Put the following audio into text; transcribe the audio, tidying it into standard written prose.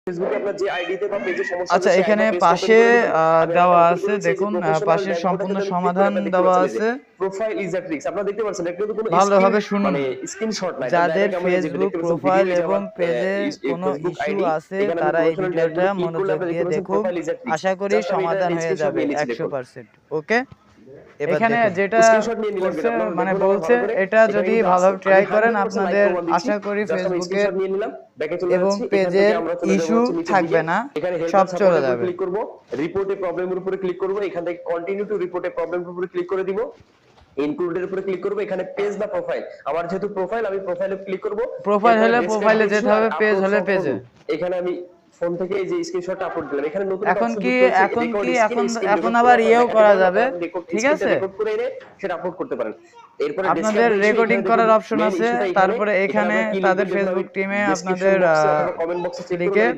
ফেসবুকে আপনার যে আইডিতে বা পেজে সমস্যা আচ্ছা, হচ্ছে সেই এখানে আইডি পেজ ওপেন পাশে করে দিবেন। আমি দেওয়া আরেকটা উপরে আছে রয়েছে যে দেখুন, প্রফেশনাল পাশে ড্যাশবোর্ডে সম্পূর্ণ যদি ক্লিক করেন সমাধান আপনারা দেখতে দেওয়া পাচ্ছেন এই যে আছে। Profile is a tricks. আপনারা দেখতে পাচ্ছেন এটা কিন্তু কোনো স্ক্রিন ভালোভাবে শুনুন। মানে স্ক্রিনশট না। এটা যাদের ডাইরেক্ট আমরা এই যে ফেসবুক দেখতে পাচ্ছেন ভিডিওর প্রোফাইল এই যে এবং আমার পেজে কোনো ফেসবুক ইস্যু আইডি। আছে এখানে আমি তারা এই প্রফেশনাল ভিডিওটা ড্যাশবোর্ডে ক্লিক করলে মনোযোগ আপনারা দেখতে দিয়ে পাচ্ছেন দেখুক। Profile is a tricks. আশা করি জাস্ট আমি এটা সমাধান হয়ে স্ক্রিনশট যাবে নিয়ে নিচ্ছি দেখুন। 100%। ওকে? এবার এখানে দেখুন। যেটা স্ক্রিনশট নিয়ে নিলাম করছে আপনারা মানে দেখুন আমার বলছে, ভালো করে। এটা এখানে যদি কিন্তু আছে। ভালোভাবে আমি ট্রাই করেন 100% লাইক আপনাদের প্রমাণ দিচ্ছি। আশা করি জাস্ট আমি ফেসবুকের স্ক্রিনশট নিয়ে নিলাম। ব্যাকে চলে এবং যাচ্ছি। এখান থেকে পেজের আমরা চলে যাব ইস্যু হচ্ছে নিচের দিকে। থাকবে না, এখানে হেল্প সব এন্ড চলে সাপোর্টের উপর যাবে। ক্লিক করব। রিপোর্টে প্রবলেমের উপরে ক্লিক করব। এখান থেকে কন্টিনিউ টু রিপোর্টে প্রবলেমের উপরে ক্লিক করে দিব। ইনক্লুডের উপরে ক্লিক করব। এখানে পেজ বা প্রোফাইল। আমার যেহেতু প্রোফাইল আমি প্রোফাইলে ক্লিক করব। প্রোফাইল এরপরে হলে ডেসক্রাইব প্রোফাইলে যেতে ইস্যু আর হবে, পেজ আপলোড হলে ফ্রম পেজে। ফোন। এখানে আমি ফোন থেকে এই যে স্ক্রিনশটটা আপলোড দিলাম। এখানে নতুন একটা এখন অপশন কি যুক্ত হয়েছে এখন রেকর্ড কি স্ক্রিন। এখন স্ক্রিন এখন রেকর্ড করে আবার আপনারা ইয়েও দেখাতে করা পারেন যাবে, অথবা রেকর্ড ঠিক স্ক্রিনটা আছে? রেকর্ড করে এনে সেটা আপলোড করতে পারেন। এরপরে আপনাদের ডেসক্রাইব ইস্যু। রেকর্ডিং এখানে দেখুন করার অপশন মেইন আছে। ইস্যুটা এখানে। তারপরে এখানে এখানে আমরা কি লিখব তাদের দেখুন আমি ফেসবুক টিমে ডেসক্রিপশন আপনাদের বক্সে অথবা কমেন্ট বক্সে চেক করুন লিখে আমি